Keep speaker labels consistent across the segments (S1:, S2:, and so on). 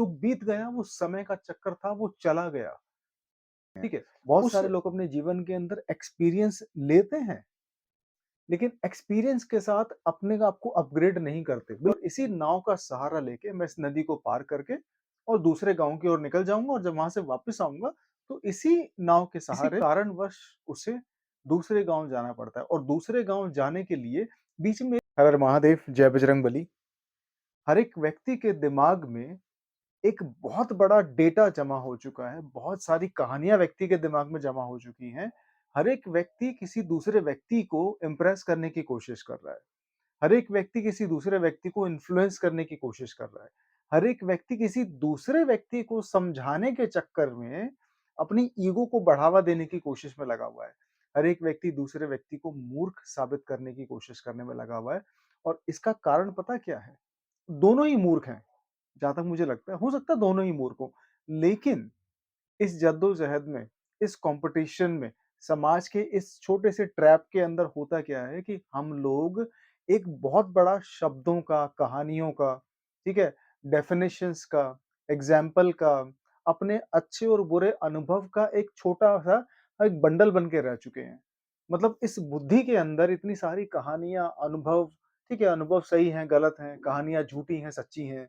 S1: तो बीत गया, वो समय का चक्कर था, वो चला गया,
S2: हैं।
S1: ठीक है?
S2: बहुत
S1: उस
S2: सारे लोग अपने जीवन के अंदर एक्सपीरियंस लेते हैं, लेकिन एक्सपीरियंस के साथ अपने आप को अपग्रेड नहीं करते। और इसी नाव का सहारा लेके मैं इस नदी को पार करके और दूसरे गाँव की ओर निकल जाऊँगा, और जब वहाँ से वापस आऊँगा, तो इसी नाव के
S1: किसी
S2: सहारे
S1: कारणवश उसे दूसरे गाँव जाना पड़ता है, और दूसरे गाँव जाने के लिए बीच में हर हर महादेव, जय बजरंगबली। हर एक व्यक्ति के दिमाग में एक बहुत बड़ा डेटा जमा हो चुका है, बहुत सारी कहानियाँ व्यक्ति के दिमाग में जमा हो चुकी हैं। हर एक व्यक्ति किसी दूसरे व्यक्ति को इम्प्रेस करने की कोशिश कर रहा है। हर एक व्यक्ति किसी दूसरे व्यक्ति को इन्फ्लुएंस करने की कोशिश कर रहा है। हर एक व्यक्ति किसी दूसरे व्यक्ति को समझाने के चक्कर में अपनी ईगो को बढ़ावा देने की कोशिश में लगा हुआ है। हर एक व्यक्ति दूसरे व्यक्ति को मूर्ख साबित करने की कोशिश करने में लगा हुआ है, और इसका कारण पता क्या है? दोनों ही मूर्ख हैं। जहाँ तक मुझे लगता है, हो सकता है दोनों ही मूर्ख हों, लेकिन इस जद्दोजहद में, इस कॉम्पिटिशन में, समाज के इस छोटे से ट्रैप के अंदर होता क्या है कि हम लोग एक बहुत बड़ा शब्दों का, कहानियों का, ठीक है? डेफिनिशंस का, एग्ज़ाम्पल का, अपने अच्छे और बुरे अनुभव का एक छोटा-सा एक बंडल बन के रह चुके हैं। मतलब इस बुद्धि के अंदर इतनी सारी कहानियाँ, अनुभव, ठीक है? अनुभव सही हैं, गलत हैं, कहानियाँ झूठी हैं, सच्ची हैं।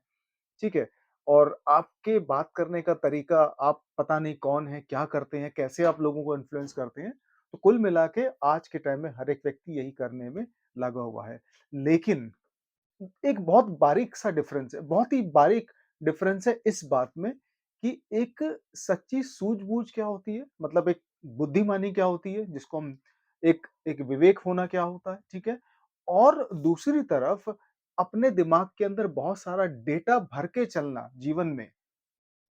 S1: ठीक है? और आपके बात करने का तरीका, आप पता नहीं कौन हैं, क्या करते हैं, कैसे आप लोगों को इन्फ्लुएंस करते हैं। तो कुल मिला के आज के टाइम में हर एक व्यक्ति यही करने में लगा हुआ है। लेकिन एक बहुत बारीक-सा डिफरेंस है, बहुत ही बारीक डिफरेंस है इस बात में कि एक सच्ची सूझबूझ क्या होती है, मतलब एक बुद्धिमानी क्या होती है, जिसको हम एक एक विवेक होना क्या होता है, ठीक है? और दूसरी तरफ अपने दिमाग के अंदर बहुत सारा डेटा भर के चलना जीवन में,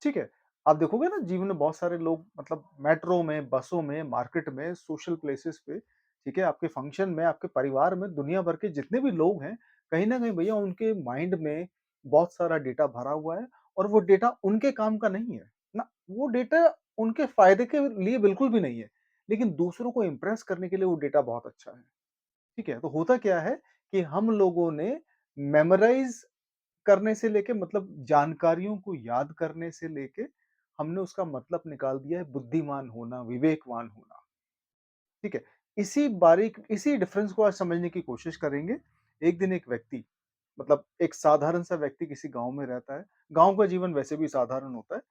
S1: ठीक है? आप देखोगे ना, जीवन में बहुत सारे लोग, मतलब मेट्रो में, बसों में, मार्केट में, सोशल प्लेसेस पे, ठीक है? आपके फंक्शन में, आपके परिवार में, दुनिया भर के जितने भी लोग हैं, कहीं न कहीं भैया उनके माइंड में बहुत सारा डेटा भरा हुआ है, और वो डेटा उनके काम का नहीं है, ना, वो डेटा उनके फ़ायदे के लिए बिल्कुल भी नहीं है, लेकिन दूसरों को इम्प्रेस करने के लिए वो डेटा बहुत अच्छा है, ठीक है? तो होता क्या है कि हम लोगों ने मेमोराइज़ करने से लेके, मतलब जानकारियों को याद करने से लेके, हमने उसका मतलब निकाल दिया है बुद्धिमान होना, विवेकवान होना, ठीक है? इसी डिफरेंस को आज समझने की कोशिश करेंगे। एक दिन एक व्यक्ति, मतलब एक साधारण सा व्यक्ति किसी गाँव में रहता है। गाँव का जीवन वैसे भी साधारण होता है।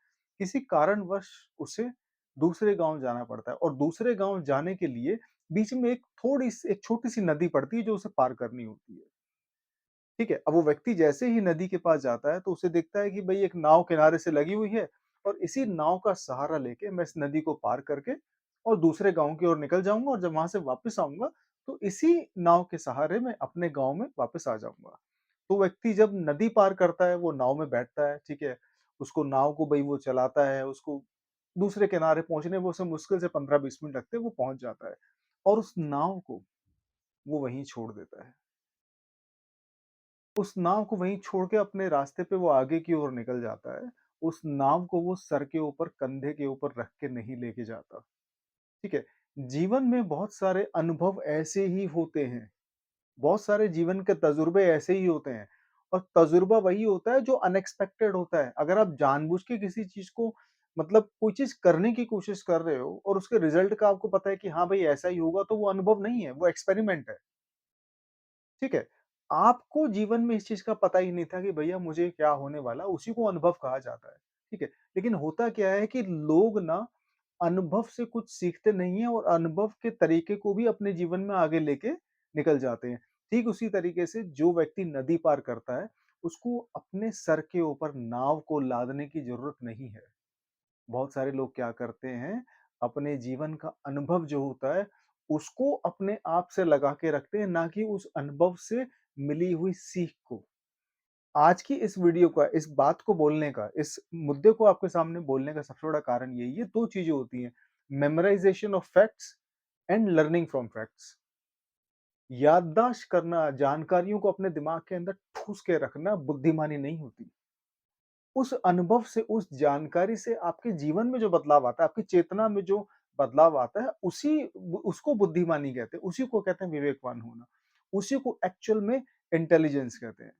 S1: किसी कारणवश उसे दूसरे गाँव जाना पड़ता है, और दूसरे गाँव जाने के लिए बीच में एक छोटी-सी नदी पड़ती है जो उसे पार करनी होती है। ठीक है? अब वो व्यक्ति जैसे ही नदी के पास जाता है, तो उसे दिखता है कि भई एक नाव किनारे से लगी हुई है, और इसी नाव का सहारा लेके मैं इस नदी को पार करके और दूसरे गाँव की ओर निकल जाऊँगा, और जब वहाँ से वापस आऊँगा, तो इसी नाव के सहारे मैं अपने गाँव में वापस आ जाऊँगा। तो व्यक्ति जब नदी पार करता है, वो नाव में बैठता है, ठीक है? उसको नाव को भई वो चलाता है, उसको दूसरे किनारे पहुँचने में उसे मुश्किल से 15-20 मिनट लगते हैं, वो पहुँच जाता है, और उस नाव को वो वहीं छोड़ देता है। उस नाव को वहीं छोड़ के अपने रास्ते पे वो आगे की ओर निकल जाता है। उस नाव को वो सर के ऊपर, कंधे के ऊपर रख के नहीं लेके जाता, ठीक है? जीवन में बहुत सारे अनुभव ऐसे ही होते हैं, बहुत सारे जीवन के तजुर्बे ऐसे ही होते हैं, और तजुर्बा वही होता है जो अनएक्सपेक्टेड होता है। अगर आप जानबूझ के किसी चीज़ को, मतलब कोई चीज़ करने की कोशिश कर रहे हो, और उसके रिज़ल्ट का आपको पता है कि हाँ भाई ऐसा ही होगा, तो वो अनुभव नहीं है, वो एक्सपेरिमेंट है। ठीक है? आपको जीवन में इस चीज़ का पता ही नहीं था कि भैया मुझे क्या होने वाला, उसी को अनुभव कहा जाता है, ठीक है? लेकिन होता क्या है कि लोग ना अनुभव से कुछ सीखते नहीं हैं, और अनुभव के तरीके को भी अपने जीवन में आगे लेके निकल जाते हैं। ठीक उसी तरीके से जो व्यक्ति नदी पार करता है, उसको अपने सर के ऊपर नाव को लादने की ज़रूरत नहीं है। बहुत सारे लोग क्या करते हैं, अपने जीवन का अनुभव जो होता है, उसको अपने आप से लगा के रखते हैं, ना कि उस अनुभव से मिली हुई सीख को। आज की इस वीडियो का, इस बात को बोलने का, इस मुद्दे को आपके सामने बोलने का सबसे बड़ा कारण यही है, 2 चीज़ें होती हैं, memorization of facts and learning from facts. याददाश्त करना, जानकारियों को अपने दिमाग के अंदर ठूँस के रखना बुद्धिमानी नहीं होती। उस अनुभव से, उस जानकारी से आपके जीवन में जो बदलाव आता है, आपकी चेतना में जो बदलाव आता है, उसको बुद्धिमानी कहते हैं, उसी को कहते हैं विवेकवान होना। उसी को एक्चुअल में इंटेलिजेंस कहते हैं।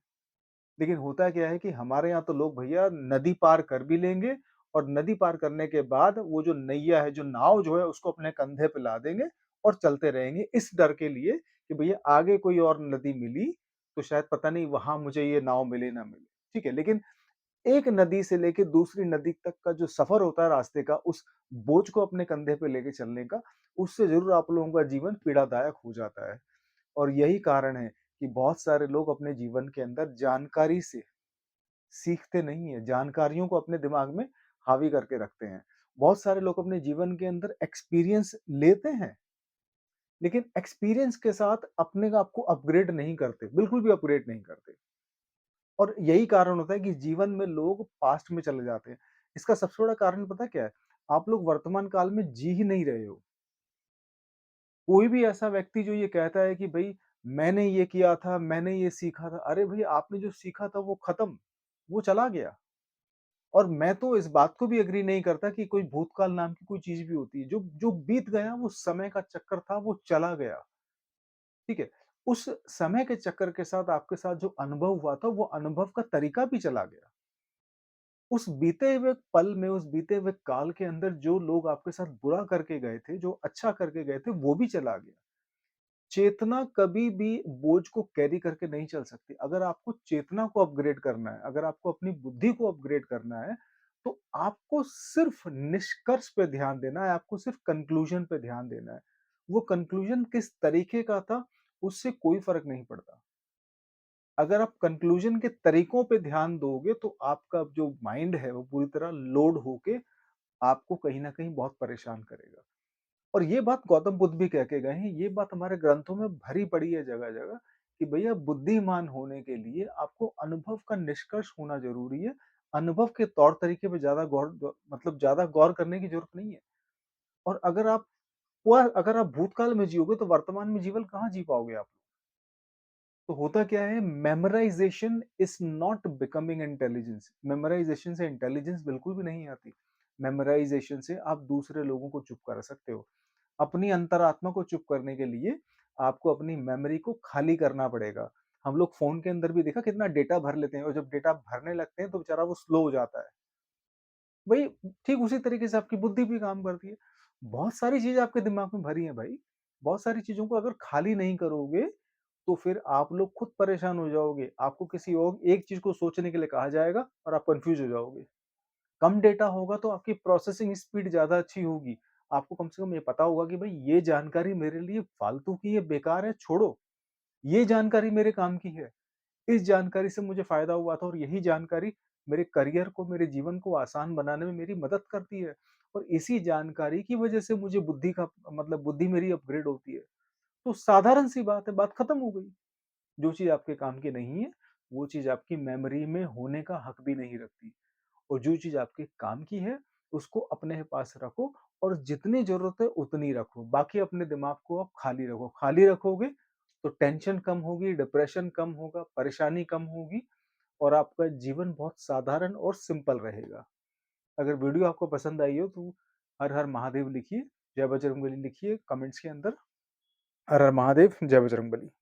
S1: लेकिन होता क्या है कि हमारे यहाँ तो लोग भैया नदी पार कर भी लेंगे और नदी पार करने के बाद वो जो नैया है, जो नाव जो है उसको अपने कंधे पे ला देंगे और चलते रहेंगे इस डर के लिए कि भैया आगे कोई और नदी मिली, तो शायद पता नहीं वहाँ मुझे ये नाव मिले ना मिले। ठीक है? लेकिन एक नदी से लेके दूसरी नदी तक का जो सफ़र होता है रास्ते का, उस बोझ को अपने कंधे पे लेके चलने का, उससे ज़रूर आप लोगों का जीवन पीड़ादायक हो जाता है। और यही कारण है कि बहुत सारे लोग अपने जीवन के अंदर जानकारी से सीखते नहीं हैं, जानकारियों को अपने दिमाग में हावी करके रखते हैं। बहुत सारे लोग अपने जीवन के अंदर एक्सपीरियंस लेते हैं, लेकिन एक्सपीरियंस के साथ अपने आप को अपग्रेड नहीं करते, बिल्कुल भी अपग्रेड नहीं करते। और यही कारण होता है कि जीवन में लोग पास्ट में चले जाते हैं। इसका सबसे बड़ा कारण पता क्या है? आप लोग वर्तमान काल में जी ही नहीं रहे हो। कोई भी ऐसा व्यक्ति जो ये कहता है कि भई मैंने ये किया था, मैंने ये सीखा था, अरे भई आपने जो सीखा था वो खत्म, वो चला गया। और मैं तो इस बात को भी एग्री नहीं करता कि कोई भूतकाल नाम की कोई चीज़ भी होती है। जो जो बीत गया वो समय का चक्कर था, वो चला गया, ठीक है? उस समय के चक्कर के साथ आपके साथ जो अनुभव हुआ था, वो अनुभव का तरीका भी चला गया। उस बीते हुए पल में, उस बीते हुए काल के अंदर जो लोग आपके साथ बुरा करके गए थे, जो अच्छा करके गए थे, वो भी चला गया। चेतना कभी भी बोझ को कैरी करके नहीं चल सकती। अगर आपको चेतना को अपग्रेड करना है, अगर आपको अपनी बुद्धि को अपग्रेड करना है, तो आपको सिर्फ़ निष्कर्ष पे ध्यान देना है, आपको सिर्फ़ कन्क्लूज़न पे ध्यान देना है। वो कन्क्लूज़न किस तरीके का था, उससे कोई फ़र्क नहीं पड़ता। अगर आप कन्क्लूज़न के तरीकों पे ध्यान दोगे, तो आपका जो माइंड है, वो पूरी तरह लोड होके आपको कहीं न कहीं बहुत परेशान करेगा। और ये बात गौतम बुद्ध भी कह के गए हैं, ये बात हमारे ग्रंथों में भरी पड़ी है जगह-जगह कि भैया बुद्धिमान होने के लिए आपको अनुभव का निष्कर्ष होना ज़रूरी है। अनुभव के तौर-तरीके पे ज़्यादा गौर ग मतलब ज़्यादा गौर करने की ज़रूरत नहीं है। और अगर आप भूतकाल में जियोगे तो वर्तमान में जीवन कहाँ जी पाओगे आप? तो होता क्या है, memorisation is not becoming intelligence. Memorisation से इंटेलिजेंस बिल्कुल भी नहीं आती। मेमोराइज़ेशन से आप दूसरे लोगों को चुप कर सकते हो। अपनी अंतरात्मा को चुप करने के लिए आपको अपनी मेमोरी को खाली करना पड़ेगा। हम लोग फ़ोन के अंदर भी देखा कितना डेटा भर लेते हैं और जब डेटा भरने लगते हैं तो बेचारा वो स्लो हो जाता है। वही ठीक उसी तरीके से आपकी बुद्धि भी काम करती है। बहुत सारी चीज़ें आपके दिमाग में भरी हैं भाई। बहुत सारी चीज़ों को अगर खाली नहीं करोगे, तो फिर आप लोग खुद परेशान हो जाओगे। आपको किसी और एक चीज़ को सोचने के लिए कहा जाएगा और आप कन्फ्यूज़ हो जाओगे। कम डेटा होगा तो आपकी प्रोसेसिंग स्पीड ज़्यादा अच्छी होगी। आपको कम से कम ये पता होगा कि भाई ये जानकारी मेरे लिए फालतू की है, बेकार है, छोड़ो। ये जानकारी मेरे काम की है। इस जानकारी से मुझे फ़ायदा हुआ था और यही जानकारी मेरे करियर को, मेरे जीवन को आसान बनाने में मेरी मदद करती है। और इसी जानकारी की वजह से मुझे बुद्धि का मतलब बुद्धि मेरी अपग्रेड होती है। तो साधारण सी बात है, बात खत्म हो गई। जो चीज़ आपके काम की नहीं है, वो चीज़ आपकी मेमोरी में होने का हक भी नहीं रखती। और जो चीज़ आपके काम की है, उसको अपने पास रखो और जितनी ज़रूरत है उतनी रखो। बाकी अपने दिमाग को आप खाली रखो। खाली रखोगे तो टेंशन कम होगी, डिप्रेशन कम होगा, परेशानी कम होगी और आपका जीवन बहुत साधारण और सिंपल रहेगा। अगर वीडियो आपको पसंद आई हो तो हर हर महादेव लिखिए, जय बजरंगबली लिखिए कमेंट्स के अंदर। हर हर महादेव, जय बजरंगबली।